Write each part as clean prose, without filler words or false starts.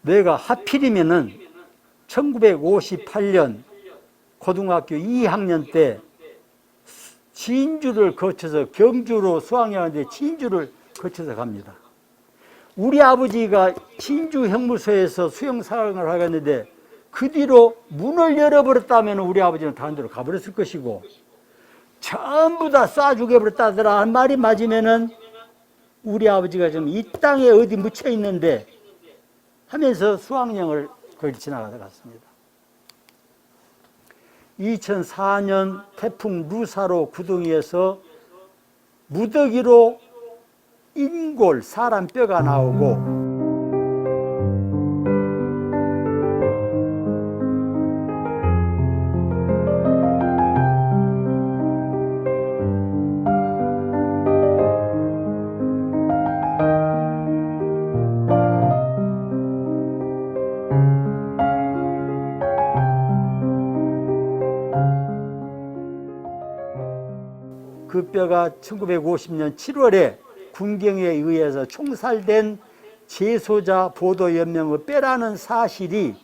내가 하필이면은 1958년 고등학교 2학년 때 진주를 거쳐서 경주로 수학여행하는데 진주를 거쳐서 갑니다. 우리 아버지가 진주 형무소에서 수영사항을 하겠는데 그 뒤로 문을 열어버렸다면 우리 아버지는 다른 데로 가버렸을 것이고 전부 다 쏴 죽여버렸다더라 한 말이 맞으면은 우리 아버지가 지금 이 땅에 어디 묻혀 있는데 하면서 수학여행을 거기 지나가다 갔습니다. 2004년 태풍 루사로 구덩이에서 무더기로 인골, 사람 뼈가 나오고 그 뼈가 1950년 7월에 군경에 의해서 총살된 재소자 보도연명의 뼈라는 사실이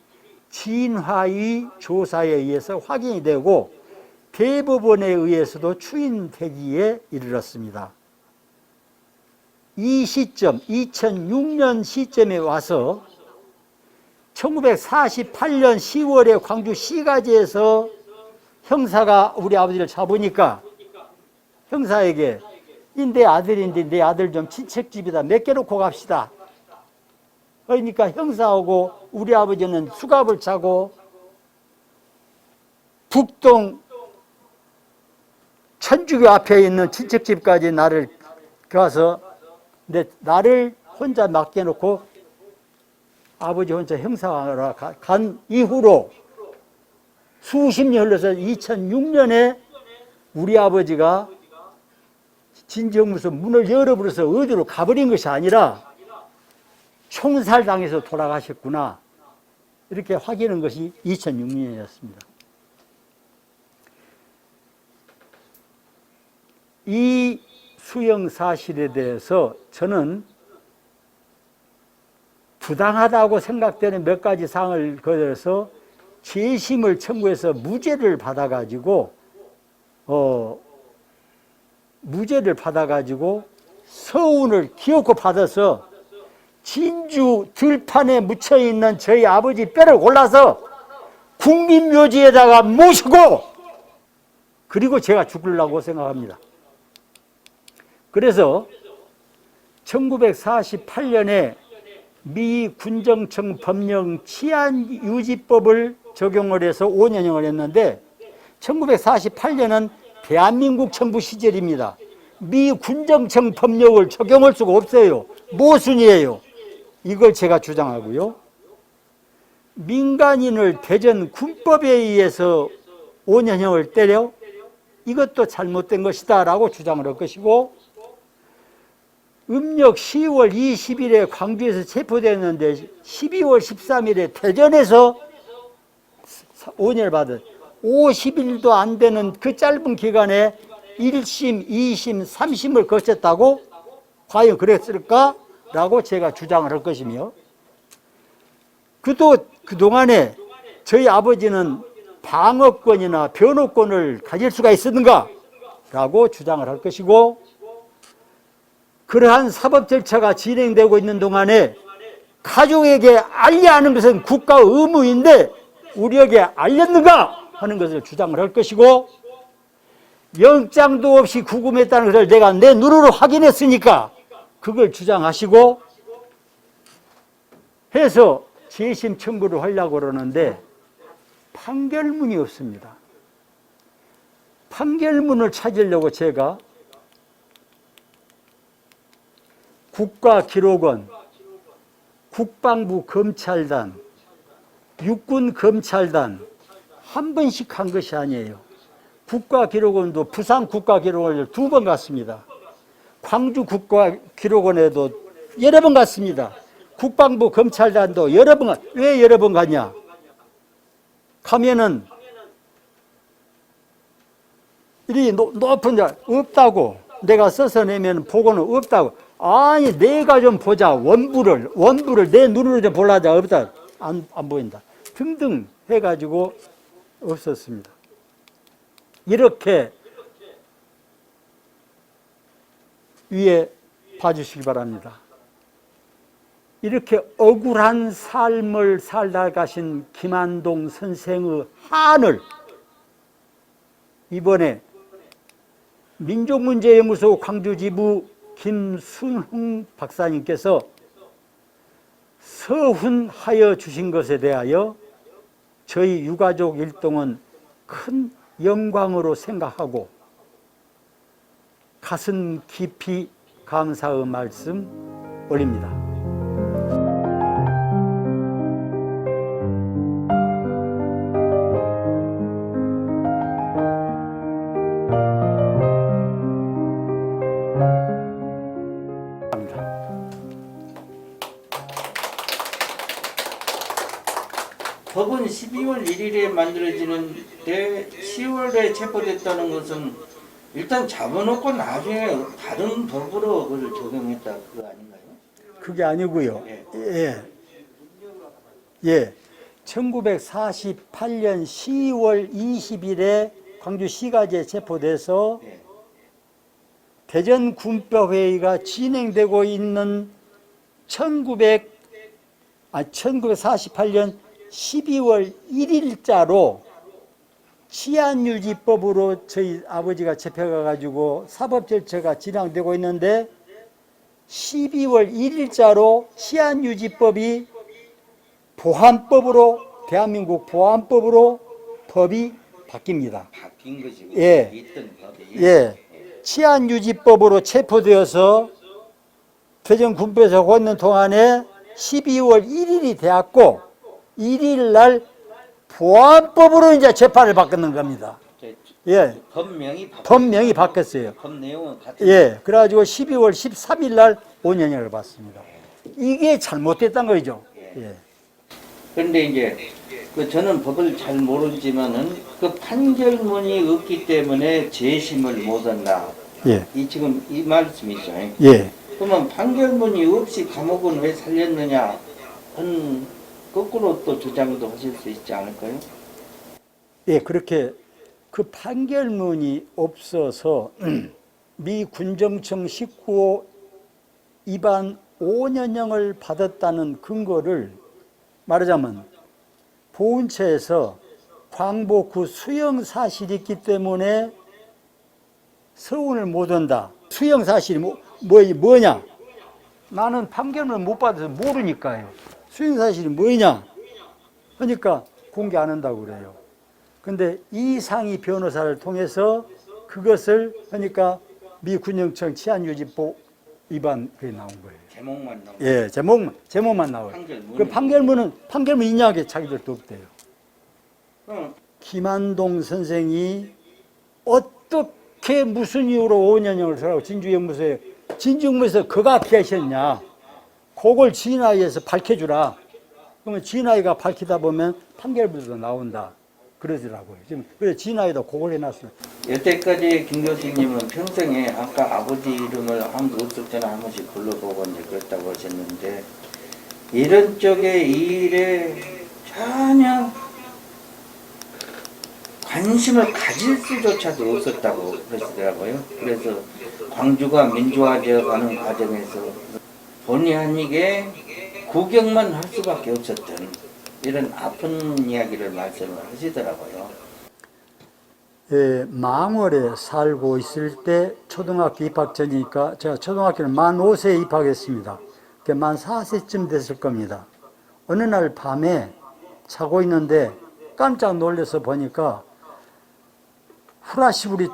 진화의 조사에 의해서 확인이 되고 대법원에 의해서도 추인되기에 이르렀습니다. 이 시점, 2006년 시점에 와서 1948년 10월에 광주 시가지에서 형사가 우리 아버지를 잡으니까 형사에게 내 아들인데 내 아들 좀 친척집에다 맡겨놓고 갑시다. 그러니까 형사하고 우리 아버지는 수갑을 차고 북동 천주교 앞에 있는 친척집까지 나를 가서 나를 혼자 맡겨놓고 아버지 혼자 형사하러 간 이후로 수십 년 흘러서 2006년에 우리 아버지가 진주형무소 문을 열어버려서 어디로 가버린 것이 아니라 총살당해서 돌아가셨구나 이렇게 확인한 것이 2006년이었습니다. 이 수영 사실에 대해서 저는 부당하다고 생각되는 몇 가지 사항을 거들어서 재심을 청구해서 무죄를 받아가지고 서운을 기어코 받아서 진주 들판에 묻혀있는 저희 아버지 뼈를 골라서 국립묘지에다가 모시고 그리고 제가 죽으려고 생각합니다. 그래서 1948년에 미 군정청 법령 치안유지법을 적용을 해서 5년형을 했는데 1948년은 대한민국 정부 시절입니다. 미 군정청 법령을 적용할 수가 없어요. 모순이에요. 이걸 제가 주장하고요. 민간인을 대전 군법에 의해서 5년형을 때려 이것도 잘못된 것이다 라고 주장을 할 것이고 음력 10월 20일에 광주에서 체포됐는데 12월 13일에 대전에서 5년을 받은 50일도 안 되는 그 짧은 기간에 1심, 2심, 3심을 거쳤다고 과연 그랬을까? 라고 제가 주장을 할 것이며 그동안에 저희 아버지는 방어권이나 변호권을 가질 수가 있었는가? 라고 주장을 할 것이고 그러한 사법 절차가 진행되고 있는 동안에 가족에게 알려야 하는 것은 국가 의무인데 우리에게 알렸는가 하는 것을 주장을 할 것이고 영장도 없이 구금했다는 것을 내가 내 눈으로 확인했으니까 그걸 주장하시고 해서 재심 청구를 하려고 그러는데 판결문이 없습니다. 판결문을 찾으려고 제가 국가기록원, 국방부 검찰단, 육군검찰단 한 번씩 한 것이 아니에요. 국가기록원도 부산 국가기록원을 2번 갔습니다. 광주 국가기록원에도 여러 번 갔습니다. 국방부 검찰단도 여러 번 왜 여러 번 갔냐? 가면은 이 높은 자 없다고 내가 써서 내면 보고는 없다고 아니 내가 좀 보자. 원부를 내 눈으로 좀 볼라자. 없다. 안 보인다. 등등 해가지고 없었습니다. 이렇게 위에 봐주시기 바랍니다. 이렇게 억울한 삶을 살다 가신 김한동 선생의 한을 이번에 민족문제연구소 광주지부 김순흥 박사님께서 서훈하여 주신 것에 대하여 저희 유가족 일동은 큰 영광으로 생각하고 가슴 깊이 감사의 말씀 올립니다. 법은 12월 1일에 만들어지는데 10월에 체포됐다는 것은 일단 잡아놓고 나중에 다른 법으로 그걸 적용했다 그거 아닌가요? 그게 아니고요. 예. 1948년 10월 20일에 광주시가지에 체포돼서 대전군법회의가 진행되고 있는 1948년 12월 1일자로 치안유지법으로 저희 아버지가 잡혀가가지고 사법절차가 진행되고 있는데 12월 1일자로 치안유지법이 보안법으로 대한민국 보안법으로 법이 바뀝니다. 바뀐 것이 있던 법이. 치안유지법으로 체포되어서 대전군법에서 하고 있는 동안에 12월 1일이 되었고 1일 날 보안법으로 이제 재판을 받는 겁니다. 법명이 바뀌었어요. 법 내용은 같은. 그래가지고 12월 13일 날 5년형을 받습니다. 이게 잘못됐던 거죠. 그런데 이제 저는 법을 잘 모르지만은 그 판결문이 없기 때문에 재심을 못한다. 이 지금 이 말씀이죠. 그러면 판결문이 없이 감옥은 왜 살렸느냐 하는 거꾸로 또 주장도 하실 수 있지 않을까요? 그렇게 그 판결문이 없어서 미 군정청 19호 위반 5년형을 받았다는 근거를 말하자면 보훈처에서 광복후 수용 사실이 있기 때문에 서운을 못 한다. 수용 사실이 뭐냐? 나는 판결문을 못 받아서 모르니까요. 수용 사실이 뭐냐? 그러니까 공개 안 한다고 그래요. 근데 이상희 변호사를 통해서 그것을 하니까 미 군정청 치안유지법 위반 그게 나온 거예요. 제목만 나와요. 제목만 나와요. 그 판결문 인용하게 자기들도 없대요. 김한동 선생이 어떻게 무슨 이유로 5년형을 쓰라고 진주연구소에 그가 계셨냐? 그걸 진아이에서 밝혀주라. 그러면 진아이가 밝히다 보면 판결문도 나온다. 그러더라고요. 지금 그래서 진아이도 그걸 해놨어요. 여태까지 김 교수님은 평생에 아까 아버지 이름을 아무도 없을 때는 한 번씩 불러보고 이제 그랬다고 하셨는데 이런 쪽의 일에 전혀 관심을 가질 수조차도 없었다고 그러시더라고요. 그래서 광주가 민주화되어 가는 과정에서 본의 아니게 구경만 할 수밖에 없었던 이런 아픈 이야기를 말씀을 하시더라고요. 망월에 살고 있을 때 초등학교 입학 전이니까 제가 초등학교를 만 5세에 입학했습니다. 만 4세쯤 됐을 겁니다. 어느 날 밤에 자고 있는데 깜짝 놀라서 보니까 후라시불이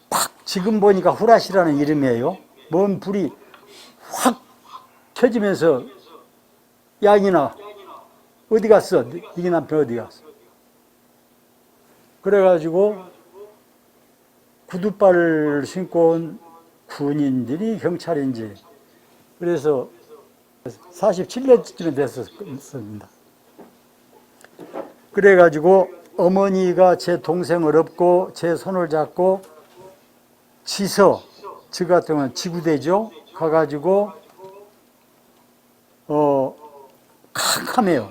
팍, 지금 보니까 후라시라는 이름이에요. 먼 불이 확 켜지면서 야 이나 어디 갔어? 네 남편 어디 갔어? 그래가지고 구두발을 신고 온 군인들이 경찰인지 그래서 47년쯤 됐었습니다. 그래가지고 어머니가 제 동생을 업고 제 손을 잡고 지서, 저 같은 건 지구대죠. 가가지고 캄캄해요.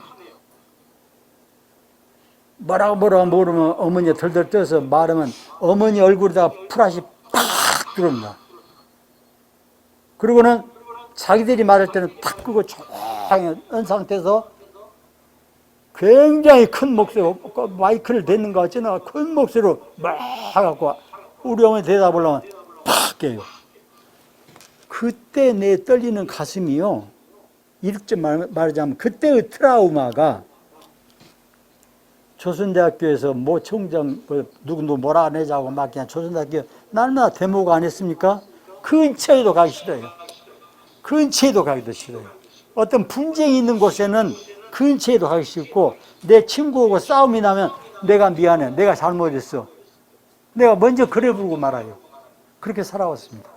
뭐라고 모르면 어머니가 덜덜 떠서 말하면 어머니 얼굴에다가 풀앗이 팍 들어옵니다. 그리고는 자기들이 말할 때는 탁 끄고 조용히 한 상태에서 굉장히 큰 목소리로 마이크를 댔는 거 같지나 큰 목소리로 막 해갖고 우리 어머니 대답하려면 팍 깨요. 그때 내 떨리는 가슴이요, 이렇게 말하자면 그때의 트라우마가 조선대학교에서 모 총장 누구도 뭐라 안 해자고 막 그냥 조선대학교 날마다 데모가 안 했습니까? 근처에도 가기 싫어요. 근처에도 가기도 싫어요. 어떤 분쟁이 있는 곳에는 근처에도 가기 싫고, 내 친구하고 싸움이 나면 내가 미안해, 내가 잘못했어, 내가 먼저 그래 부르고 말아요. 그렇게 살아왔습니다.